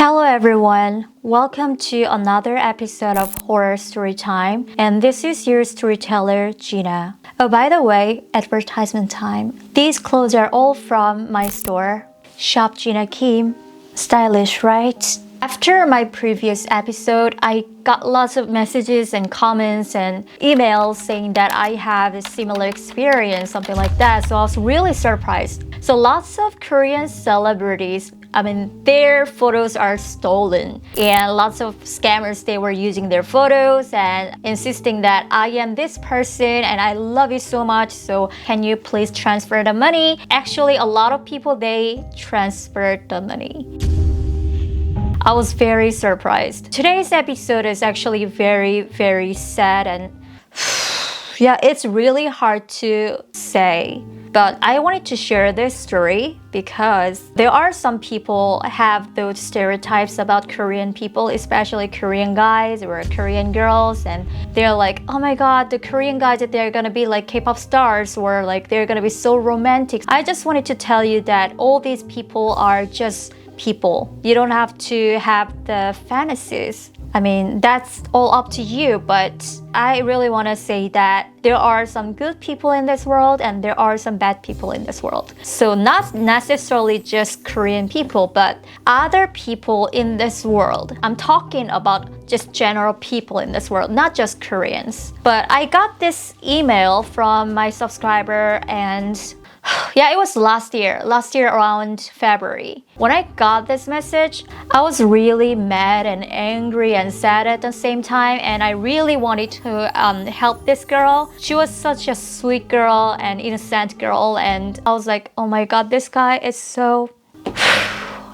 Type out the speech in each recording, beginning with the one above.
Hello everyone, welcome to another episode of Horror Storytime, and this is your storyteller Gina. Oh, by the way, advertisement time. These clothes are all from my store, Shop Jinakim. Stylish, right? After my previous episode, I got lots of messages and comments and emails saying that I have a similar experience, something like that. So I was really surprised. So lots of Korean celebrities, their photos are stolen, and lots of scammers, they were using their photos and insisting that I am this person and I love you so much, so can you please transfer the money? Actually, a lot of people, they transferred the money. I was very surprised. Today's episode is actually very sad, and yeah, it's really hard to say. But I wanted to share this story because there are some people have those stereotypes about Korean people, especially Korean guys or Korean girls, and they're like, oh my god, the Korean guys, that they're gonna be like K-pop stars, or like they're gonna be so romantic. I just wanted to tell you that all these people are just people. You don't have to have the fantasies. That's all up to you, but I really want to say that there are some good people in this world and there are some bad people in this world. So not necessarily just Korean people, but other people in this world. I'm talking about just general people in this world, not just Koreans. But I got this email from my subscriber, and yeah, it was last year around February. When I got this message, I was really mad and angry and sad at the same time, and I really wanted to help this girl. She was such a sweet girl and innocent girl, and I was like, oh my god, this guy is so...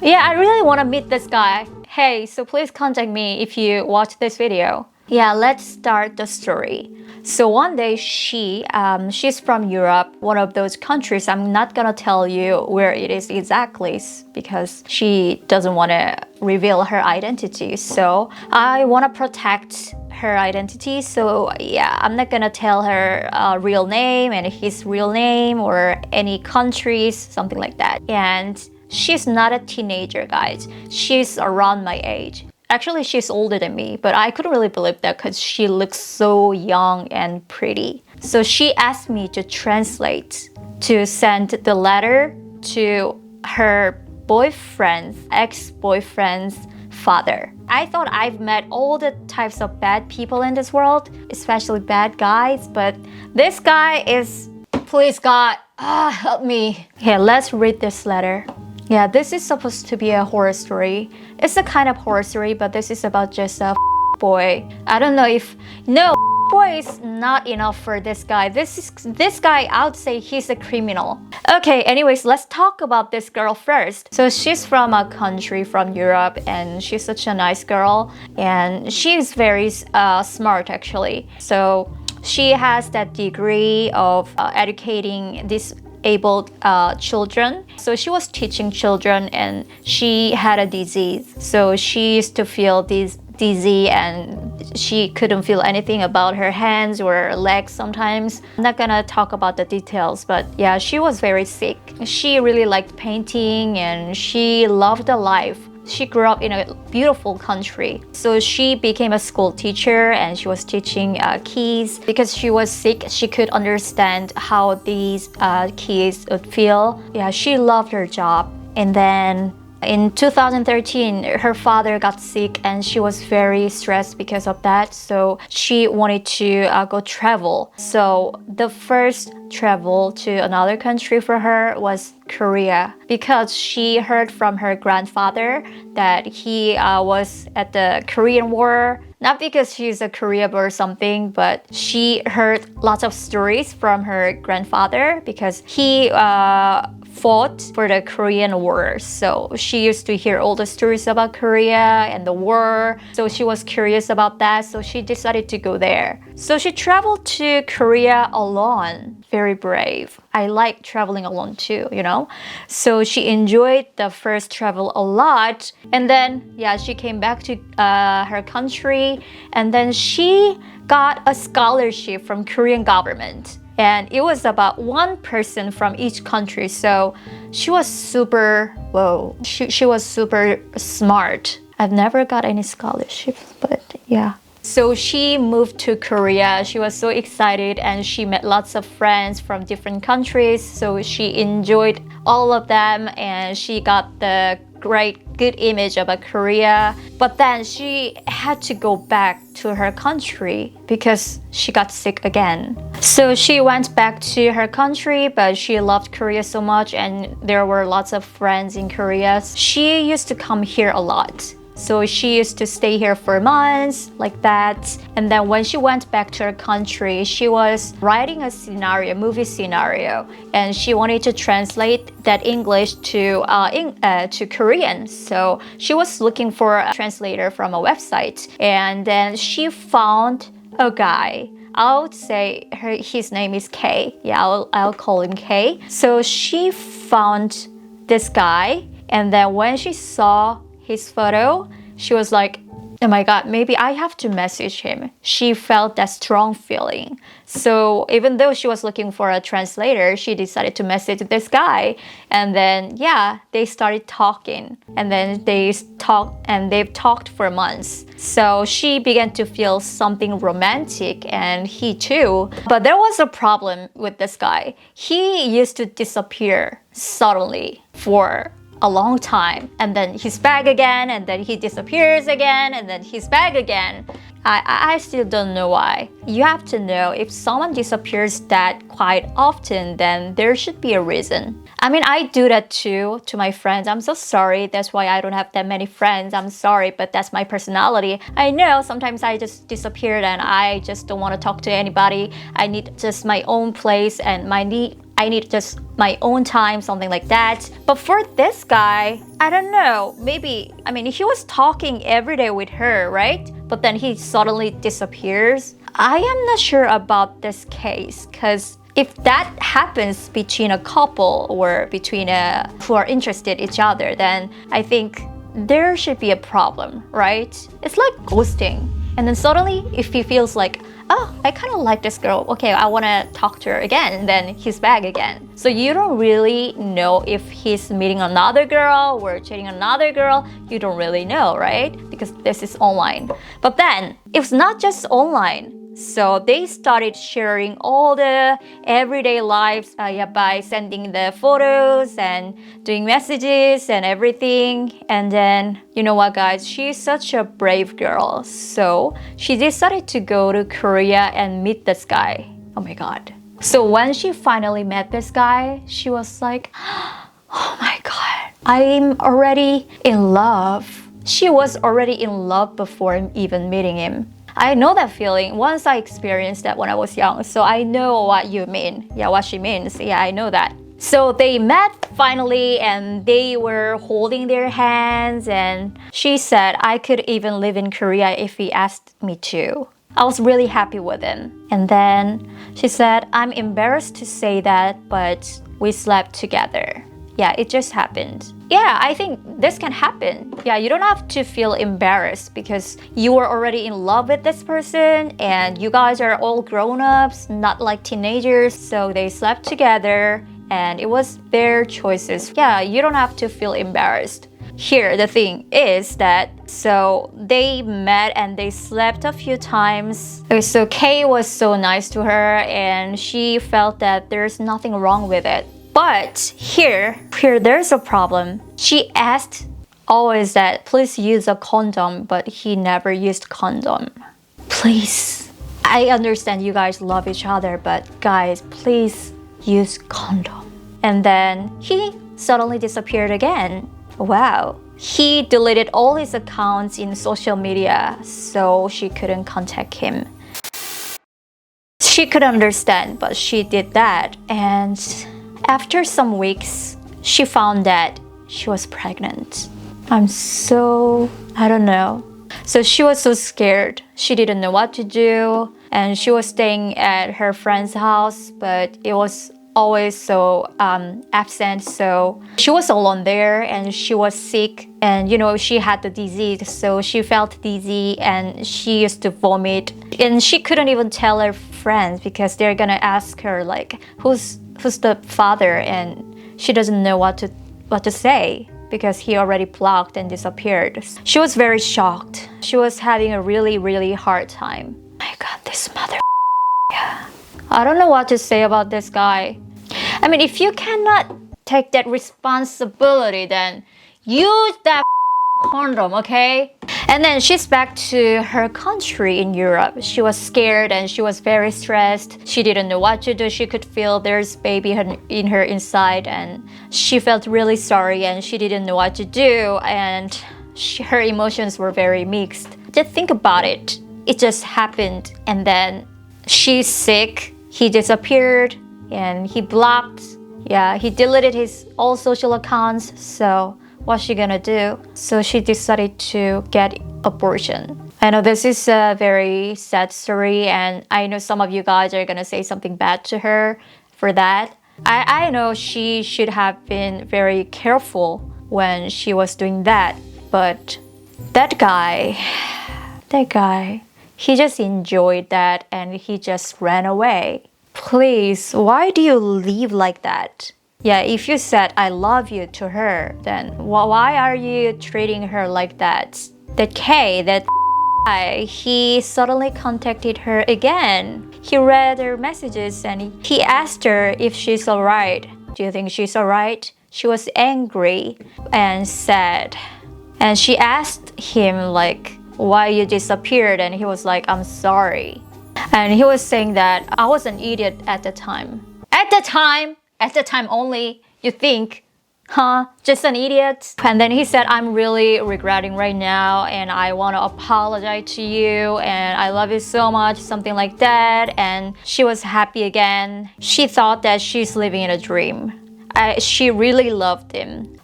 yeah, I really want to meet this guy. Hey, so please contact me if you watch this video. Yeah, let's start the story. So one day she's from Europe, one of those countries. I'm not gonna tell you where it is exactly because she doesn't want to reveal her identity. So I want to protect her identity. So yeah, I'm not gonna tell her real name and his real name or any countries, something like that. And she's not a teenager, guys. She's around my age. Actually, she's older than me, but I couldn't really believe that because she looks so young and pretty. So she asked me to translate, to send the letter to her ex-boyfriend's father. I thought I've met all the types of bad people in this world, especially bad guys, but this guy is... Please God, help me. Okay, let's read this letter. Yeah, this is supposed to be a horror story. It's a kind of horror story, but this is about just a boy. I don't know if... No, boy is not enough for this guy. This guy, I would say he's a criminal. Okay, anyways, let's talk about this girl first. So she's from a country from Europe, and she's such a nice girl. And she's very smart, actually. So she has that degree of educating disabled children. So she was teaching children, and she had a disease. So she used to feel dizzy, and she couldn't feel anything about her hands or legs sometimes. I'm not gonna talk about the details, but yeah, she was very sick. She really liked painting and she loved the life. She grew up in a beautiful country. So she became a school teacher, and she was teaching kids. Because she was sick, she could understand how these kids would feel. Yeah, she loved her job. And then in 2013, her father got sick, and she was very stressed because of that. So she wanted to go travel. So the first travel to another country for her was Korea, because she heard from her grandfather that he was at the Korean War. Not because she's a Korean or something, but she heard lots of stories from her grandfather because he fought for the Korean War. So she used to hear all the stories about Korea and the war. So she was curious about that. So she decided to go there. So she traveled to Korea alone. Very brave. I like traveling alone too, you know? So she enjoyed the first travel a lot. And then, yeah, she came back to her country. And then she got a scholarship from Korean government. and it was about one person from each country. So she was super, whoa, she was super smart. I've never got any scholarships, but yeah. So she moved to Korea. She was so excited and she met lots of friends from different countries. So she enjoyed all of them and she got the good image about Korea. But then she had to go back to her country because she got sick again. So she went back to her country, but she loved Korea so much and there were lots of friends in Korea. She used to come here a lot. So she used to stay here for months, like that. And then when she went back to her country, she was writing a scenario, movie scenario, and she wanted to translate that English to Korean. So she was looking for a translator from a website, and then she found a guy. I would say his name is K. Yeah, I'll call him K. So she found this guy, and then when she saw his photo, she was like, oh my God, maybe I have to message him. She felt that strong feeling. So even though she was looking for a translator, she decided to message this guy. And then, yeah, they started talking. And then they've talked for months. So she began to feel something romantic, and he too. But there was a problem with this guy. He used to disappear suddenly for a long time, and then he's back again, and then he disappears again, and then he's back again. I still don't know why. You have to know, if someone disappears that quite often, then there should be a reason. I mean, I do that too to my friends. I'm so sorry. That's why I don't have that many friends. I'm sorry, but that's my personality. I know sometimes I just disappeared and I just don't want to talk to anybody. I need just my own place and I need just my own time, something like that. But for this guy, I don't know, maybe, I mean, he was talking every day with her, right? But then he suddenly disappears. I am not sure about this case, because if that happens between a couple or between who are interested in each other, then I think there should be a problem, right? It's like ghosting. And then suddenly, if he feels like, oh, I kind of like this girl, okay, I want to talk to her again, and then he's back again. So you don't really know if he's meeting another girl or dating another girl. You don't really know, right? Because this is online. But then, it's not just online. So they started sharing all the everyday lives by sending the photos and doing messages and everything. And then, you know what, guys? She's such a brave girl. So she decided to go to Korea and meet this guy. Oh my God. So when she finally met this guy, she was like, oh my God, I'm already in love. She was already in love before even meeting him. I know that feeling once I experienced that when I was young. So I know what you mean. Yeah, what she means. Yeah, I know that. So they met finally and they were holding their hands, and she said, I could even live in Korea if he asked me to. I was really happy with him. And then she said, I'm embarrassed to say that, but we slept together. Yeah, it just happened. Yeah, I think this can happen. Yeah, you don't have to feel embarrassed because you were already in love with this person and you guys are all grown-ups, not like teenagers. So they slept together and it was their choices. Yeah, you don't have to feel embarrassed. Here, the thing is that, so they met and they slept a few times. So Kay was so nice to her and she felt that there's nothing wrong with it. But here there's a problem. She asked always that please use a condom, but he never used condom. Please. I understand you guys love each other, but guys, please use condom. And then he suddenly disappeared again. Wow. He deleted all his accounts in social media, so she couldn't contact him. She could understand, but she did that. And after some weeks, she found that she was pregnant. I don't know. So she was so scared. She didn't know what to do. And she was staying at her friend's house, but it was always so absent. So she was alone there and she was sick, and she had the disease, so she felt dizzy and she used to vomit, and she couldn't even tell her friends because they're gonna ask her like who's the father, and she doesn't know what to say because he already blocked and disappeared. She was very shocked. She was having a really, really hard time. My God, this mother. Yeah. I don't know what to say about this guy. I mean, if you cannot take that responsibility, then use that condom, okay? And then she's back to her country in Europe. She was scared and she was very stressed. She didn't know what to do. She could feel there's baby in her inside, and she felt really sorry and she didn't know what to do, and her emotions were very mixed. Just think about it. It just happened, and then she's sick. He disappeared and he blocked. Yeah, he deleted his all social accounts. So what's she gonna do? So she decided to get abortion. I know this is a very sad story, and I know some of you guys are gonna say something bad to her for that. I know she should have been very careful when she was doing that, but that guy, he just enjoyed that and he just ran away. Please, why do you leave like that? Yeah, if you said I love you to her, then why are you treating her like that? That guy, he suddenly contacted her again. He read her messages and he asked her if she's alright. Do you think she's alright? She was angry and sad. And she asked him like, why you disappeared, and he was like, I'm sorry. And he was saying that I was an idiot at the time. At the time only, you think, just an idiot? And then he said, I'm really regretting right now and I want to apologize to you and I love you so much, something like that. And she was happy again. She thought that she's living in a dream. She really loved him.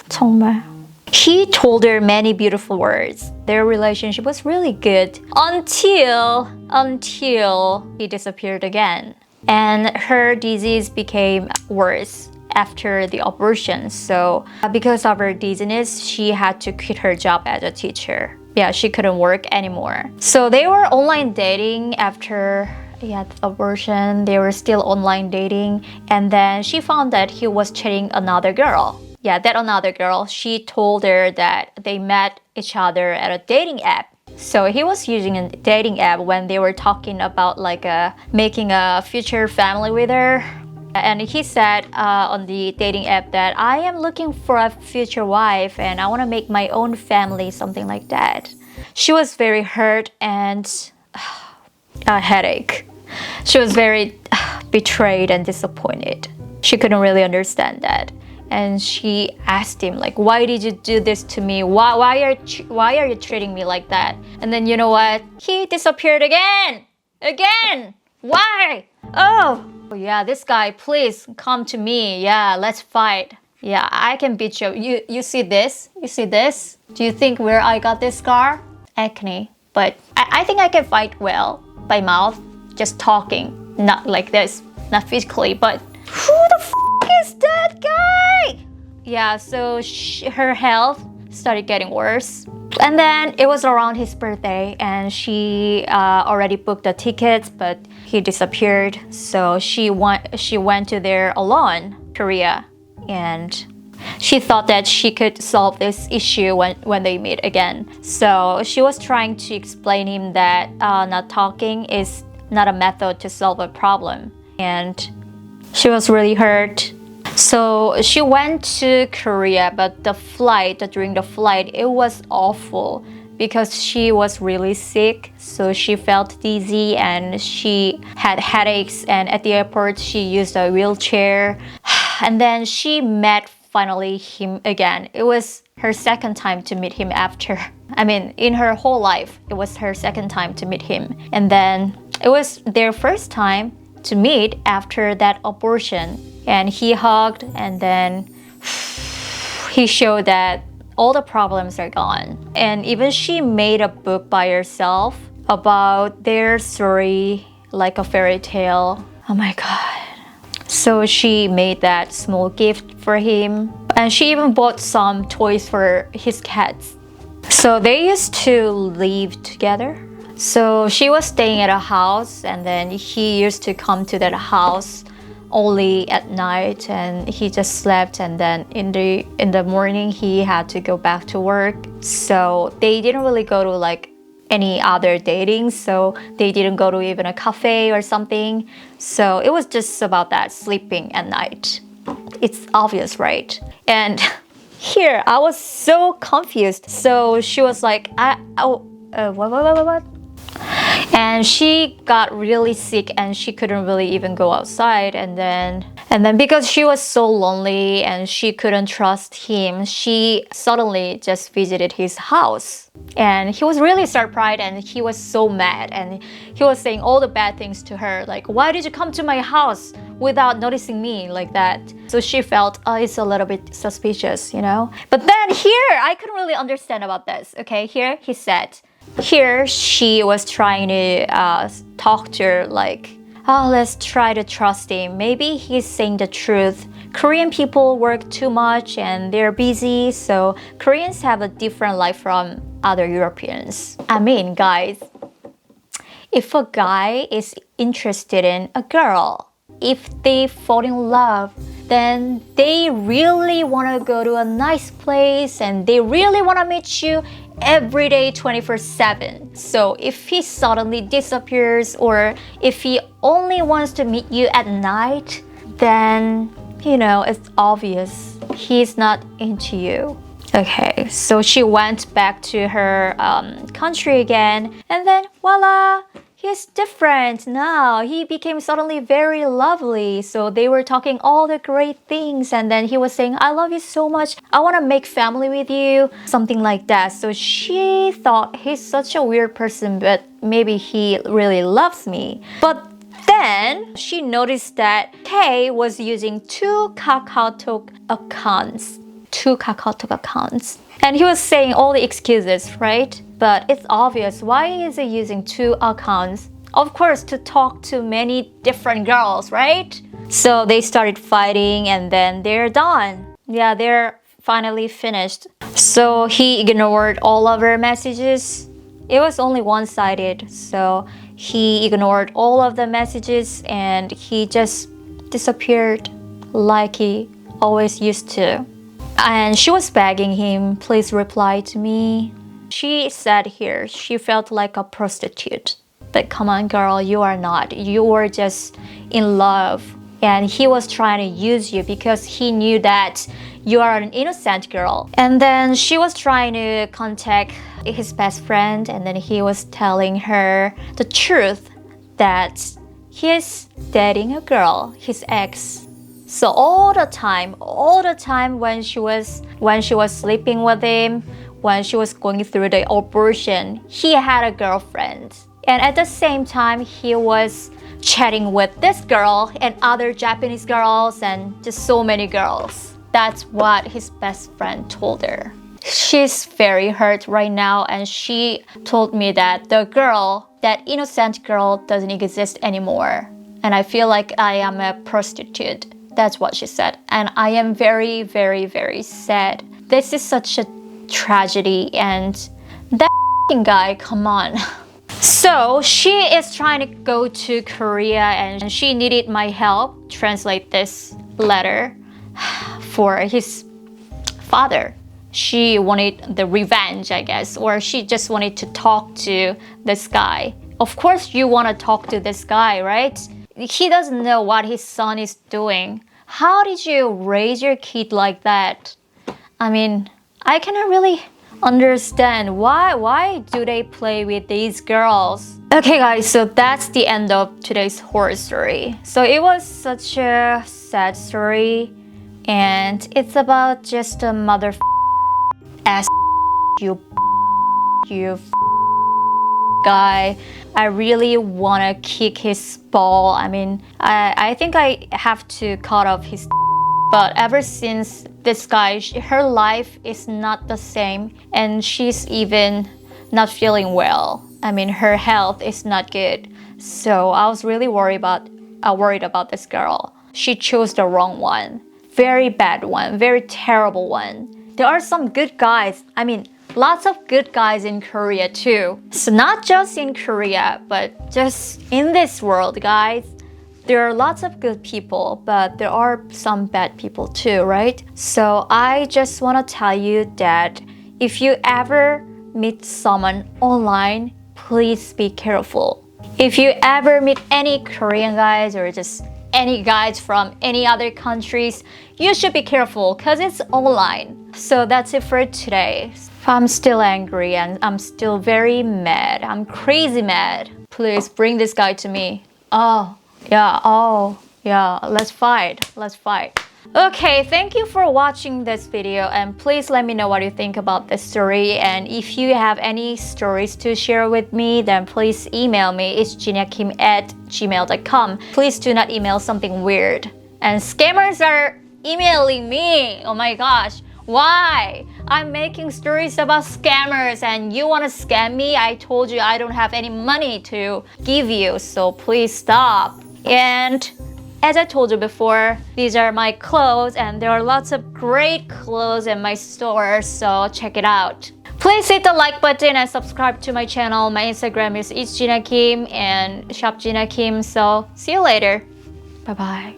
정말. He told her many beautiful words. Their relationship was really good until he disappeared again. And her disease became worse after the abortion. So because of her dizziness, she had to quit her job as a teacher. Yeah, she couldn't work anymore. So they were online dating after the abortion. They were still online dating. And then she found that he was chatting another girl. Yeah, that another girl, she told her that they met each other at a dating app. So he was using a dating app when they were talking about like making a future family with her. And he said on the dating app that I am looking for a future wife and I want to make my own family, something like that. She was very hurt and a headache. She was very betrayed and disappointed. She couldn't really understand that. And she asked him like, why did you do this to me? Why are you treating me like that? And then you know what? He disappeared again. Why? Oh yeah, this guy, please come to me. Yeah, let's fight. Yeah, I can beat you. You see this? Do you think where I got this scar? Acne. But I think I can fight well by mouth, just talking, not like this, not physically. But who the is that guy? Yeah, so her health started getting worse. And then it was around his birthday and she already booked the tickets, but he disappeared. So she went to there alone, Korea. And she thought that she could solve this issue when they meet again. So she was trying to explain him that not talking is not a method to solve a problem. And she was really hurt. So she went to Korea, but during the flight, it was awful because she was really sick. So she felt dizzy and she had headaches. And at the airport, she used a wheelchair. And then she met finally him again. It was her second time to meet him in her whole life, it was her second time to meet him. And then it was their first time to meet after that abortion. And he hugged and then he showed that all the problems are gone. And even she made a book by herself about their story, like a fairy tale. Oh my God. So she made that small gift for him, and she even bought some toys for his cats. So they used to live together. So she was staying at a house, and then he used to come to that house only at night, and he just slept, and then in the morning he had to go back to work. So they didn't really go to like any other dating, so they didn't go to even a cafe or something. So it was just about that, sleeping at night. It's obvious, right? And here I was so confused. So she was like, what? And she got really sick and she couldn't really even go outside. And then because she was so lonely and she couldn't trust him, she suddenly just visited his house. And he was really surprised and he was so mad. And he was saying all the bad things to her. Like, why did you come to my house without noticing me, like that? So she felt, it's a little bit suspicious, you know? But then here, I couldn't really understand about this. Okay, here he said, here she was trying to talk to her like, let's try to trust him. Maybe he's saying the truth. Korean people work too much and they're busy, so Koreans have a different life from other Europeans. I mean, guys, if a guy is interested in a girl, if they fall in love, then they really want to go to a nice place and they really want to meet you every day 24/7. So if he suddenly disappears or if he only wants to meet you at night, then you know it's obvious he's not into you. Okay, so she went back to her country again, and then voila, he's different now. He became suddenly very lovely. So they were talking all the great things, and then he was saying, I love you so much. I want to make family with you. Something like that. So she thought he's such a weird person, but maybe he really loves me. But then she noticed that Kay was using two KakaoTalk accounts. And he was saying all the excuses, right? But it's obvious, why is he using two accounts? Of course, to talk to many different girls, right? So they started fighting and then they're done. Yeah, they're finally finished. So he ignored all of her messages. It was only one-sided, so he ignored all of the messages and he just disappeared like he always used to. And she was begging him, please reply to me. She said here she felt like a prostitute. But come on, girl, you are not. You were just in love. And he was trying to use you because he knew that you are an innocent girl. And then she was trying to contact his best friend, and then he was telling her the truth that he's dating a girl, his ex. So all the time when she was sleeping with him, when she was going through the abortion, he had a girlfriend. And at the same time, he was chatting with this girl and other Japanese girls and just so many girls. That's what his best friend told her. She's very hurt right now, and she told me that the girl, that innocent girl, doesn't exist anymore. And I feel like I am a prostitute. That's what she said. And I am very, very, very sad. This is such a tragedy, and that guy, come on. So she is trying to go to Korea and she needed my help translate this letter for his father. She wanted the revenge, I guess, or she just wanted to talk to this guy. Of course you want to talk to this guy, right? He doesn't know what his son is doing. How did you raise your kid like that? I mean, I cannot really understand why do they play with these girls. Okay guys, so that's the end of today's horror story. So it was such a sad story, and it's about just a mother ass you guy. I really want to kick his ball. I mean, I think I have to cut off his. But ever since this guy, her life is not the same, and she's even not feeling well. I mean, her health is not good. So I was really worried about this girl. she chose the wrong one. Very bad one, very terrible one. There are some good guys. Lots of good guys in Korea too. So not just in Korea, but just in this world, guys. There are lots of good people, but there are some bad people too, right? So I just want to tell you that if you ever meet someone online, please be careful. If you ever meet any Korean guys or just any guys from any other countries, you should be careful because it's online. So that's it for today. I'm still angry and I'm still very mad. I'm crazy mad. Please bring this guy to me. Oh, yeah, let's fight. Okay, thank you for watching this video and please let me know what you think about this story, and if you have any stories to share with me, then please email me. itsjinakim@gmail.com. Please do not email something weird. And scammers are emailing me. Oh my gosh. Why? I'm making stories about scammers and you want to scam me? I told you I don't have any money to give you, so please stop. And as I told you before, these are my clothes and there are lots of great clothes in my store, so check it out. Please hit the like button and subscribe to my channel. My Instagram is itsjinakim and shopjinakim, so see you later. Bye-bye.